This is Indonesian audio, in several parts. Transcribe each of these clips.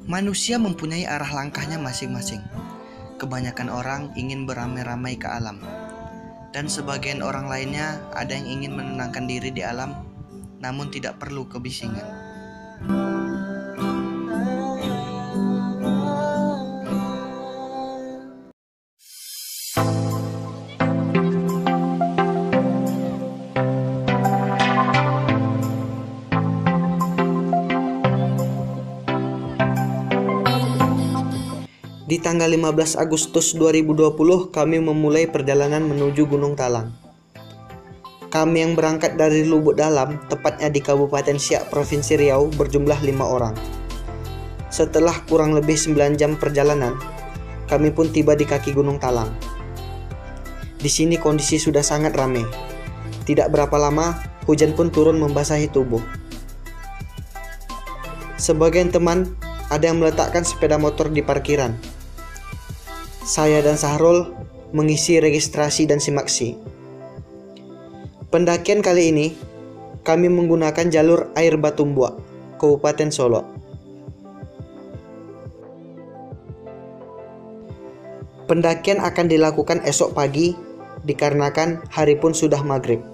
Manusia mempunyai arah langkahnya masing-masing. Kebanyakan orang ingin beramai-ramai ke alam, dan sebagian orang lainnya ada yang ingin menenangkan diri di alam, namun tidak perlu kebisingan. Di tanggal 15 Agustus 2020, kami memulai perjalanan menuju Gunung Talang. Kami yang berangkat dari Lubuk Dalam, tepatnya di Kabupaten Siak, Provinsi Riau, berjumlah 5 orang. Setelah kurang lebih 9 jam perjalanan, kami pun tiba di kaki Gunung Talang. Di sini kondisi sudah sangat ramai. Tidak berapa lama, hujan pun turun membasahi tubuh. Sebagian teman ada yang meletakkan sepeda motor di parkiran. Saya dan Sahrul mengisi registrasi dan simaksi. Pendakian kali ini kami menggunakan jalur air Batumbuak, Kabupaten Solo. Pendakian akan dilakukan esok pagi dikarenakan hari pun sudah maghrib.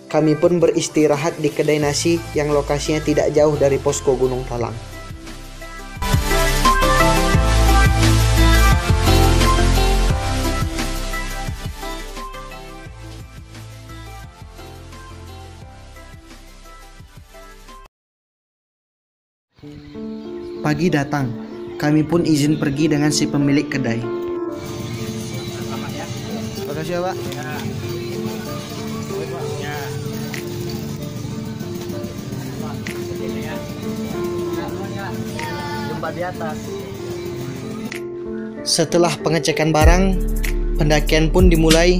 Kami pun beristirahat di kedai nasi yang lokasinya tidak jauh dari posko Gunung Talang. Pagi datang, kami pun izin pergi dengan si pemilik kedai. Makasih ya, Pak. Jumpa di atas. Setelah pengecekan barang, pendakian pun dimulai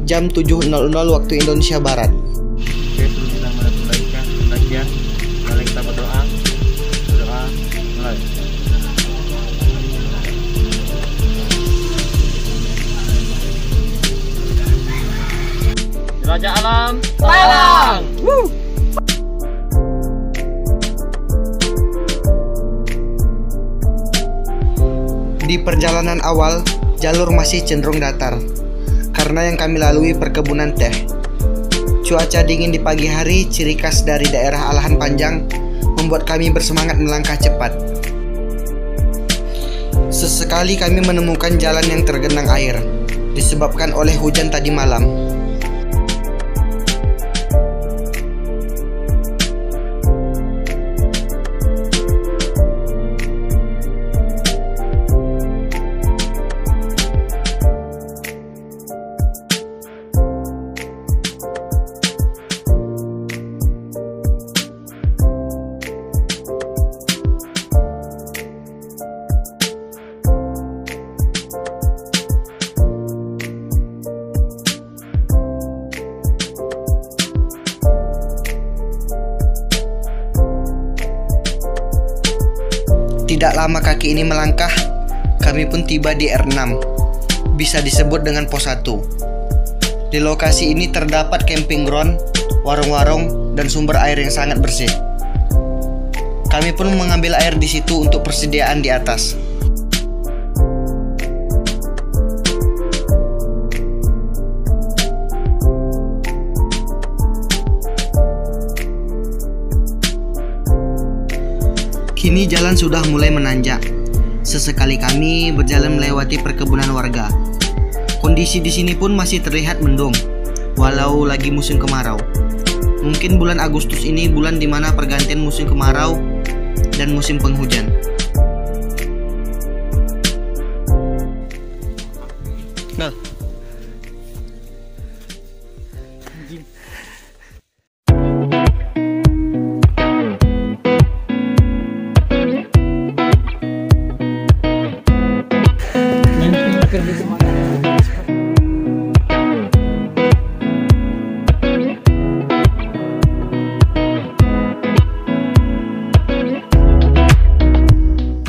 jam 7.00 waktu Indonesia Barat. Oke, sebelum kita mulai pendakian, mari kita berdoa. Mulai. Raja Alam Talang. Di perjalanan awal, jalur masih cenderung datar karena yang kami lalui perkebunan teh. Cuaca dingin di pagi hari, ciri khas dari daerah Alahan Panjang, membuat kami bersemangat melangkah cepat. Sesekali kami menemukan jalan yang tergenang air, disebabkan oleh hujan tadi malam. Tidak lama kaki ini melangkah, kami pun tiba di R6, bisa disebut dengan pos 1. Di lokasi ini terdapat camping ground, warung-warung, dan sumber air yang sangat bersih. Kami pun mengambil air di situ untuk persediaan di atas. Kini jalan sudah mulai menanjak. Sesekali kami berjalan melewati perkebunan warga. Kondisi di sini pun masih terlihat mendung, walau lagi musim kemarau. Mungkin bulan Agustus ini bulan dimana pergantian musim kemarau dan musim penghujan. Nah.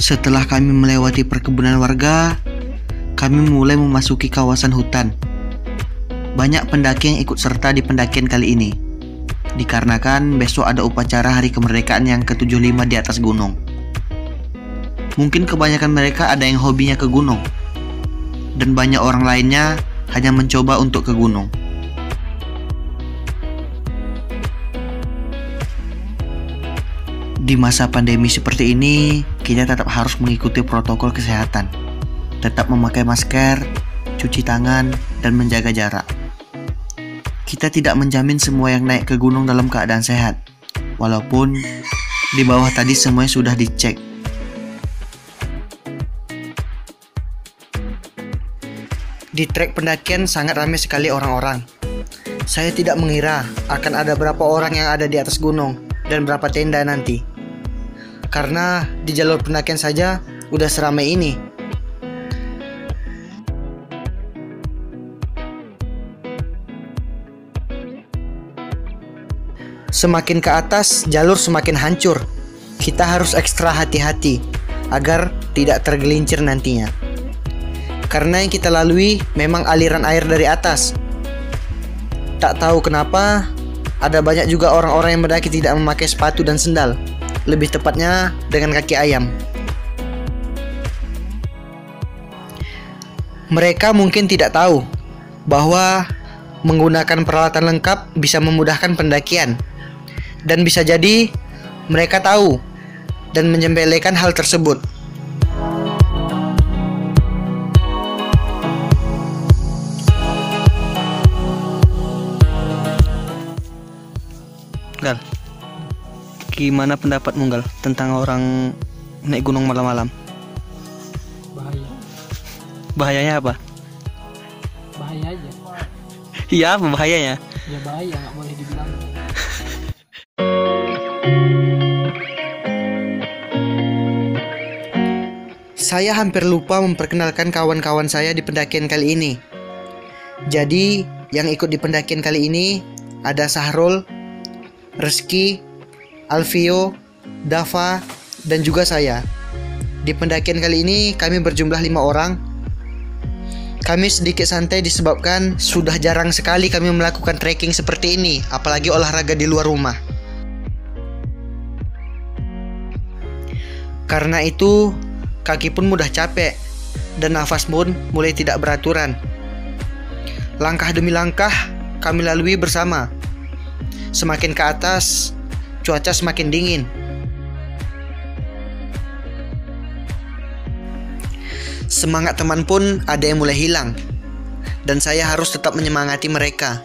Setelah kami melewati perkebunan warga, kami mulai memasuki kawasan hutan. Banyak pendaki yang ikut serta di pendakian kali ini, dikarenakan besok ada upacara Hari Kemerdekaan yang ke-75 di atas gunung. Mungkin kebanyakan mereka ada yang hobinya ke gunung, dan banyak orang lainnya hanya mencoba untuk ke gunung. Di masa pandemi seperti ini, kita tetap harus mengikuti protokol kesehatan. Tetap memakai masker, cuci tangan, dan menjaga jarak. Kita tidak menjamin semua yang naik ke gunung dalam keadaan sehat, walaupun di bawah tadi semuanya sudah dicek. Di trek pendakian sangat ramai sekali orang-orang. Saya tidak mengira akan ada berapa orang yang ada di atas gunung dan berapa tenda nanti. Karena di jalur pendakian saja udah seramai ini. Semakin ke atas, jalur semakin hancur. Kita harus ekstra hati-hati agar tidak tergelincir nantinya. Karena yang kita lalui memang aliran air dari atas. Tak tahu kenapa, ada banyak juga orang-orang yang mendaki tidak memakai sepatu dan sendal. Lebih tepatnya dengan kaki ayam. Mereka mungkin tidak tahu bahwa menggunakan peralatan lengkap bisa memudahkan pendakian. Dan bisa jadi mereka tahu dan menyepelekan hal tersebut. Gal, gimana pendapatmu Gal tentang orang naik gunung malam-malam? Bahaya. Bahayanya apa? Bahaya aja. Iya, apa bahayanya? Ya bahaya, nggak boleh dibilang. Saya hampir lupa memperkenalkan kawan-kawan saya di pendakian kali ini. Jadi, yang ikut di pendakian kali ini ada Sahrul, Reski, Alfio, Dava, dan juga saya. Di pendakian kali ini kami berjumlah 5 orang. Kami sedikit santai disebabkan sudah jarang sekali kami melakukan trekking seperti ini, apalagi olahraga di luar rumah. Karena itu, kaki pun mudah capek dan nafas pun mulai tidak beraturan. Langkah demi langkah kami lalui bersama. Semakin ke atas, cuaca semakin dingin. Semangat teman pun ada yang mulai hilang. Dan saya harus tetap menyemangati mereka.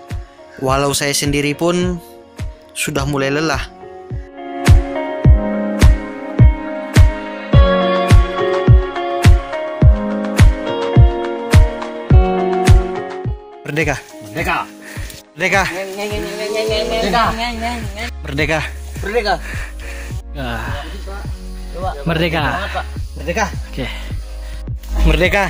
Walau saya sendiri pun sudah mulai lelah. Merdeka. Merdeka. Merdeka. Merdeka. Merdeka. Merdeka. Merdeka. Oke. Merdeka.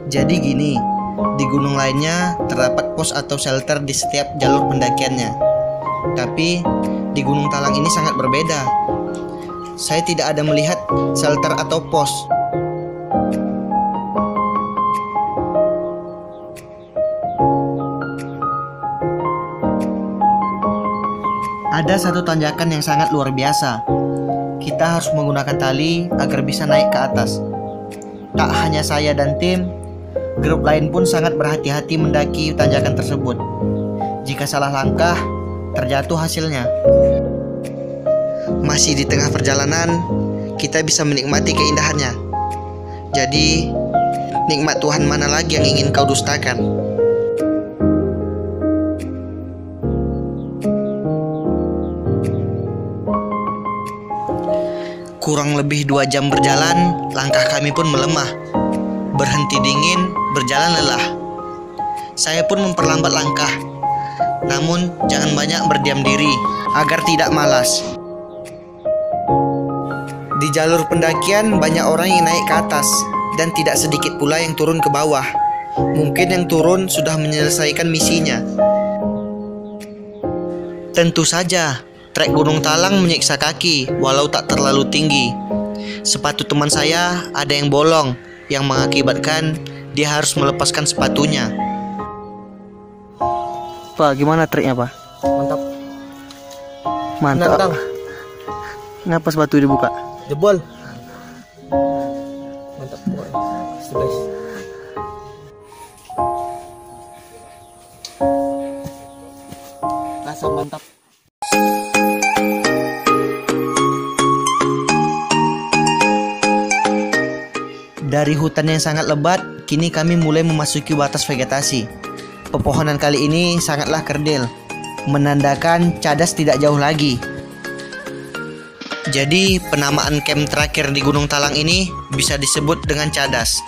Jadi gini, di gunung lainnya terdapat pos atau shelter di setiap jalur pendakiannya. Tapi di Gunung Talang ini sangat berbeda. Saya tidak ada melihat shelter atau pos. Ada satu tanjakan yang sangat luar biasa. Kita harus menggunakan tali agar bisa naik ke atas. Tak hanya saya dan tim, grup lain pun sangat berhati-hati mendaki tanjakan tersebut. Jika salah langkah, terjatuh hasilnya. Masih di tengah perjalanan, kita bisa menikmati keindahannya. Jadi, nikmat Tuhan mana lagi yang ingin kau dustakan? Kurang lebih 2 jam berjalan, langkah kami pun melemah. Berhenti dingin, berjalan lelah. Saya pun memperlambat langkah. Namun jangan banyak berdiam diri agar tidak malas. Di jalur pendakian banyak orang yang naik ke atas dan tidak sedikit pula yang turun ke bawah. Mungkin yang turun sudah menyelesaikan misinya. Tentu saja trek Gunung Talang menyiksa kaki walau tak terlalu tinggi. Sepatu teman saya ada yang bolong yang mengakibatkan dia harus melepaskan sepatunya. Pak, gimana triknya, Pak? Mantap. Mantap. Nantang. Ngapa sepatu dibuka? Jebol. Mantap pokoknya. Guys. Rasa mantap. Dari hutan yang sangat lebat, kini kami mulai memasuki batas vegetasi. Pepohonan kali ini sangatlah kerdil, menandakan cadas tidak jauh lagi. Jadi, penamaan camp terakhir di Gunung Talang ini bisa disebut dengan cadas.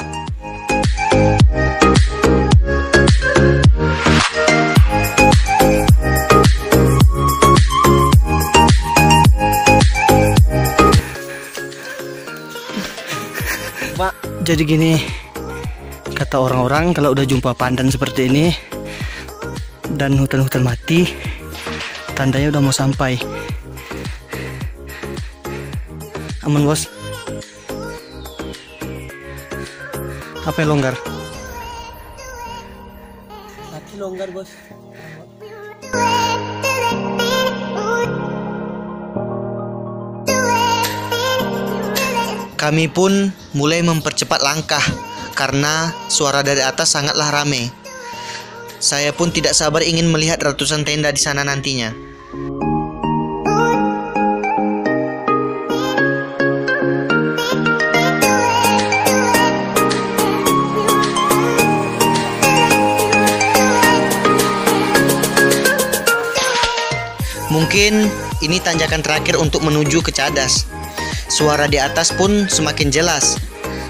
Jadi gini, kata orang-orang kalau udah jumpa pandan seperti ini dan hutan-hutan mati, tandanya udah mau sampai. Aman, bos. Apa yang longgar? Kaki longgar, bos. Kami pun mulai mempercepat langkah karena suara dari atas sangatlah ramai. Saya pun tidak sabar ingin melihat ratusan tenda di sana nantinya. Mungkin ini tanjakan terakhir untuk menuju ke cadas. Suara di atas pun semakin jelas.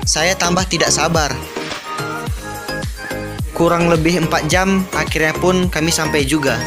Saya tambah tidak sabar. Kurang lebih 4 jam, akhirnya pun kami sampai juga.